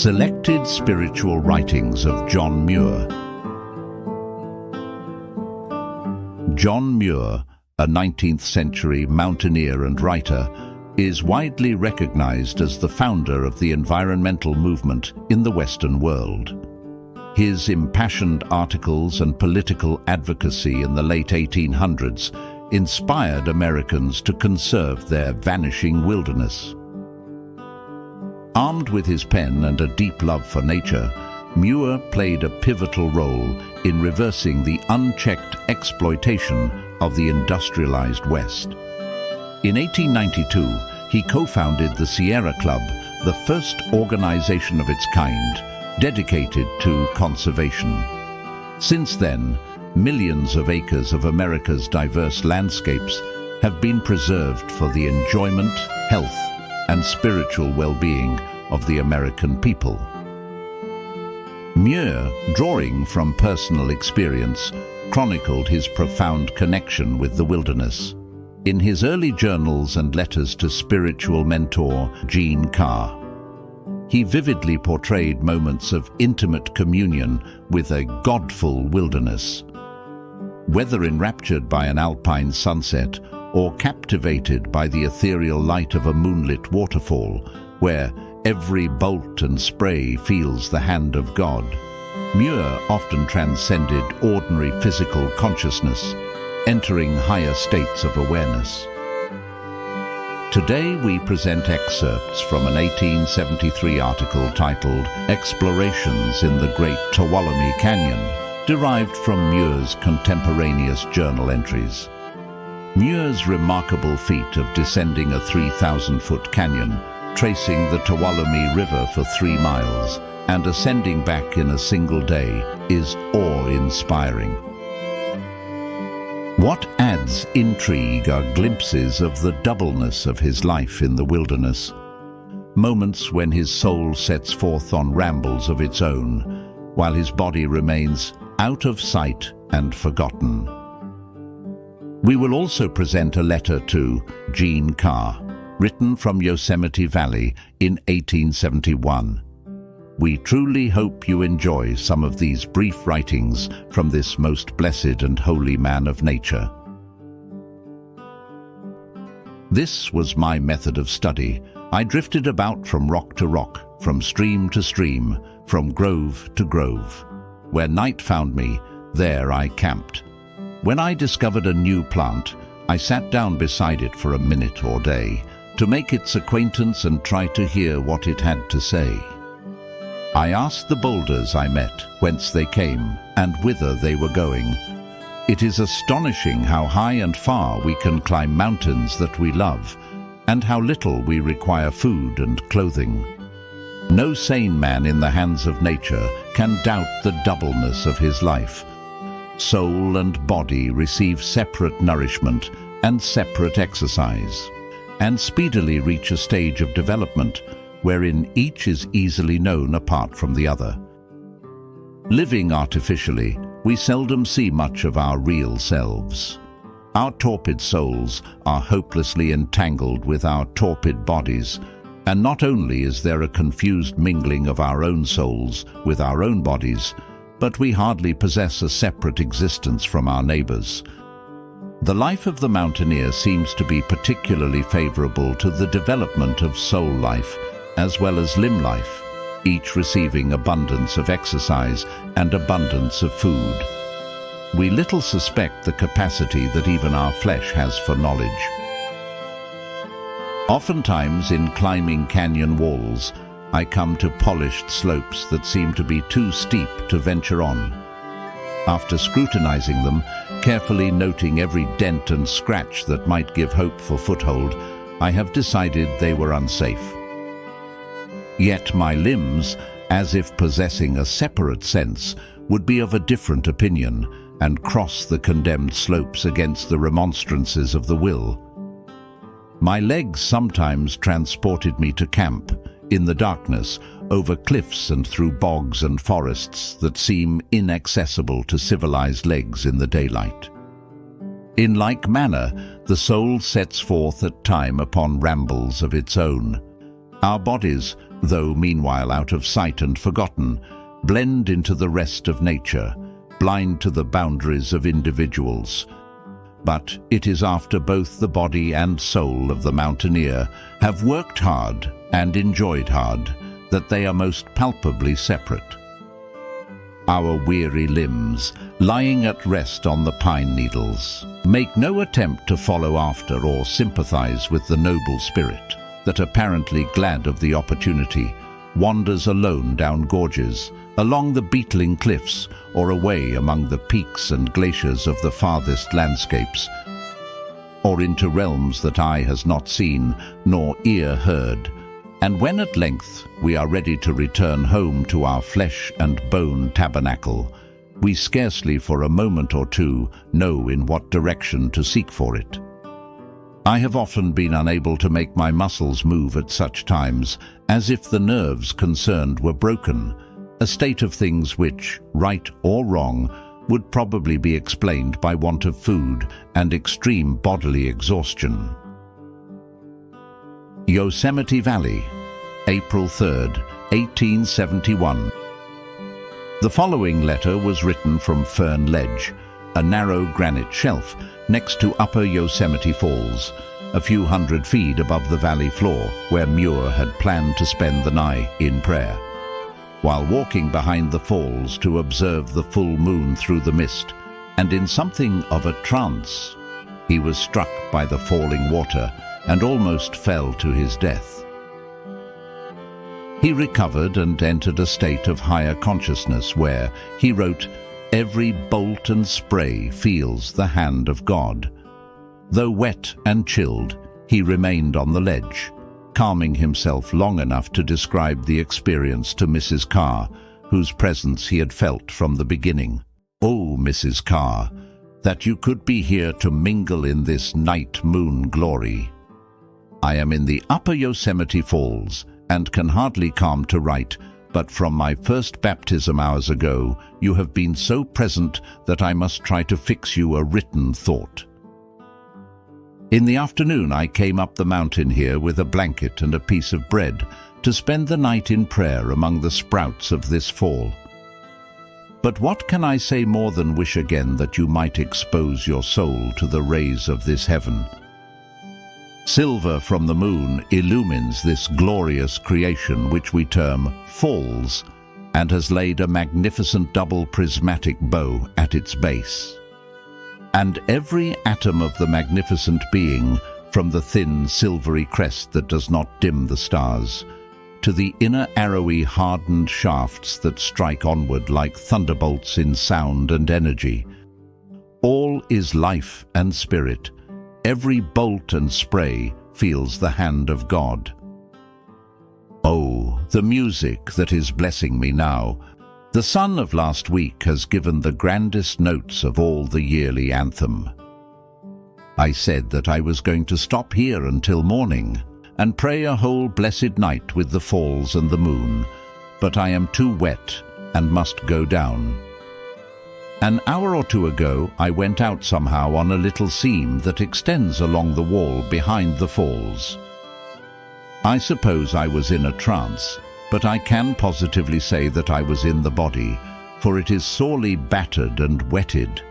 Selected Spiritual Writings of John Muir. John Muir, a 19th century mountaineer and writer, is widely recognized as the founder of the environmental movement in the Western world. His impassioned articles and political advocacy in the late 1800s inspired Americans to conserve their vanishing wilderness. Armed with his pen and a deep love for nature, Muir played a pivotal role in reversing the unchecked exploitation of the industrialized West. In 1892, he co-founded the Sierra Club, the first organization of its kind dedicated to conservation. Since then, millions of acres of America's diverse landscapes have been preserved for the enjoyment, health, and spiritual well-being of the American people. Muir, drawing from personal experience, chronicled his profound connection with the wilderness. In his early journals and letters to spiritual mentor Jean Carr, he vividly portrayed moments of intimate communion with a godful wilderness. Whether enraptured by an alpine sunset or captivated by the ethereal light of a moonlit waterfall, where every bolt and spray feels the hand of God, Muir often transcended ordinary physical consciousness, entering higher states of awareness. Today we present excerpts from an 1873 article titled "Explorations in the Great Tuolumne Canyon," derived from Muir's contemporaneous journal entries. Muir's remarkable feat of descending a 3,000-foot canyon, tracing the Tuolumne River for 3 miles, and ascending back in a single day is awe-inspiring. What adds intrigue are glimpses of the doubleness of his life in the wilderness, moments when his soul sets forth on rambles of its own, while his body remains out of sight and forgotten. We will also present a letter to Jean Carr, written from Yosemite Valley in 1871. We truly hope you enjoy some of these brief writings from this most blessed and holy man of nature. This was my method of study. I drifted about from rock to rock, from stream to stream, from grove to grove. Where night found me, there I camped. When I discovered a new plant, I sat down beside it for a minute or day to make its acquaintance and try to hear what it had to say. I asked the boulders I met whence they came and whither they were going. It is astonishing how high and far we can climb mountains that we love, and how little we require food and clothing. No sane man in the hands of nature can doubt the doubleness of his life. Soul and body receive separate nourishment and separate exercise, and speedily reach a stage of development wherein each is easily known apart from the other. Living artificially, we seldom see much of our real selves. Our torpid souls are hopelessly entangled with our torpid bodies, and not only is there a confused mingling of our own souls with our own bodies, but we hardly possess a separate existence from our neighbors. The life of the mountaineer seems to be particularly favorable to the development of soul life as well as limb life, each receiving abundance of exercise and abundance of food. We little suspect the capacity that even our flesh has for knowledge. Oftentimes in climbing canyon walls, I come to polished slopes that seem to be too steep to venture on. After scrutinizing them, carefully noting every dent and scratch that might give hope for foothold, I have decided they were unsafe. Yet my limbs, as if possessing a separate sense, would be of a different opinion and cross the condemned slopes against the remonstrances of the will. My legs sometimes transported me to camp, in the darkness, over cliffs and through bogs and forests that seem inaccessible to civilized legs in the daylight. In like manner, the soul sets forth at time upon rambles of its own. Our bodies, though meanwhile out of sight and forgotten, blend into the rest of nature, blind to the boundaries of individuals. But it is after both the body and soul of the mountaineer have worked hard and enjoyed hard that they are most palpably separate. Our weary limbs, lying at rest on the pine needles, make no attempt to follow after or sympathize with the noble spirit that, apparently glad of the opportunity, wanders alone down gorges, along the beetling cliffs, or away among the peaks and glaciers of the farthest landscapes, or into realms that eye has not seen nor ear heard. And when at length we are ready to return home to our flesh and bone tabernacle, we scarcely for a moment or two know in what direction to seek for it. I have often been unable to make my muscles move at such times, as if the nerves concerned were broken, a state of things which, right or wrong, would probably be explained by want of food and extreme bodily exhaustion. Yosemite Valley, April 3rd, 1871. The following letter was written from Fern Ledge, a narrow granite shelf next to Upper Yosemite Falls, a few hundred feet above the valley floor, where Muir had planned to spend the night in prayer. While walking behind the falls to observe the full moon through the mist, and in something of a trance, he was struck by the falling water and almost fell to his death. He recovered and entered a state of higher consciousness where, he wrote, "Every bolt and spray feels the hand of God." Though wet and chilled, he remained on the ledge, calming himself long enough to describe the experience to Mrs. Carr, whose presence he had felt from the beginning. "Oh, Mrs. Carr, that you could be here to mingle in this night moon glory. I am in the Upper Yosemite Falls and can hardly come to write, but from my first baptism hours ago, you have been so present that I must try to fix you a written thought. In the afternoon I came up the mountain here with a blanket and a piece of bread to spend the night in prayer among the sprouts of this fall. But what can I say more than wish again that you might expose your soul to the rays of this heaven? Silver from the moon illumines this glorious creation which we term falls, and has laid a magnificent double prismatic bow at its base. And every atom of the magnificent being, from the thin silvery crest that does not dim the stars, to the inner arrowy hardened shafts that strike onward like thunderbolts in sound and energy, all is life and spirit. Every bolt and spray feels the hand of God. Oh, the music that is blessing me now! The sun of last week has given the grandest notes of all the yearly anthem. I said that I was going to stop here until morning and pray a whole blessed night with the falls and the moon, but I am too wet and must go down. An hour or two ago I went out somehow on a little seam that extends along the wall behind the falls. I suppose I was in a trance, but I can positively say that I was in the body, for it is sorely battered and wetted.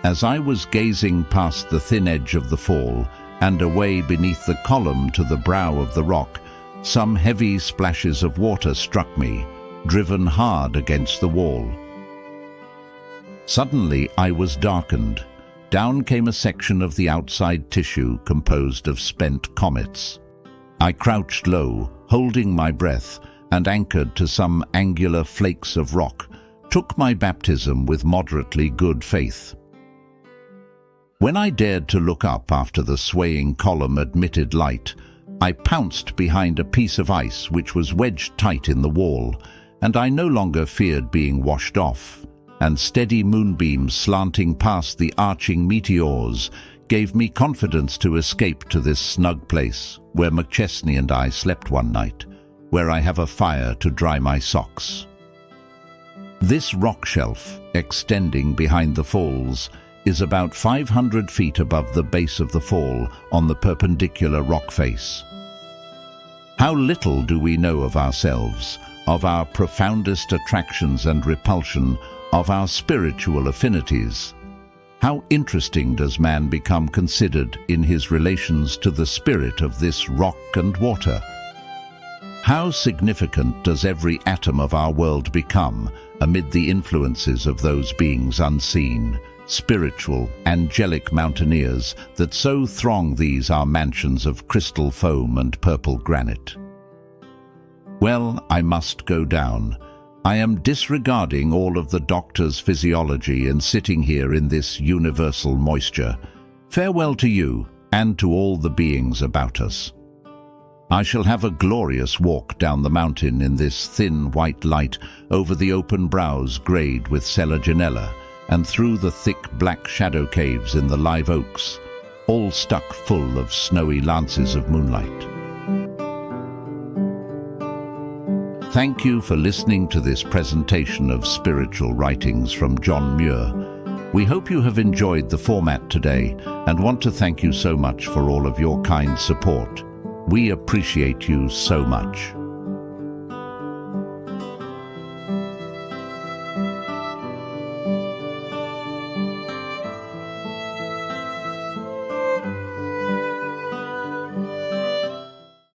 As I was gazing past the thin edge of the fall and away beneath the column to the brow of the rock, some heavy splashes of water struck me, driven hard against the wall. Suddenly I was darkened. Down came a section of the outside tissue composed of spent comets. I crouched low, holding my breath, and anchored to some angular flakes of rock, took my baptism with moderately good faith. When I dared to look up after the swaying column admitted light, I pounced behind a piece of ice which was wedged tight in the wall, and I no longer feared being washed off, and steady moonbeams slanting past the arching meteors gave me confidence to escape to this snug place where McChesney and I slept one night, where I have a fire to dry my socks. This rock shelf, extending behind the falls, is about 500 feet above the base of the fall on the perpendicular rock face. How little do we know of ourselves, of our profoundest attractions and repulsion, of our spiritual affinities. How interesting does man become considered in his relations to the spirit of this rock and water? How significant does every atom of our world become amid the influences of those beings unseen, spiritual, angelic mountaineers that so throng these our mansions of crystal foam and purple granite? Well, I must go down. I am disregarding all of the doctor's physiology and sitting here in this universal moisture. Farewell to you and to all the beings about us. I shall have a glorious walk down the mountain in this thin white light over the open brows greyed with selaginella and through the thick black shadow caves in the live oaks, all stuck full of snowy lances of moonlight. Thank you for listening to this presentation of spiritual writings from John Muir. We hope you have enjoyed the format today and want to thank you so much for all of your kind support. We appreciate you so much.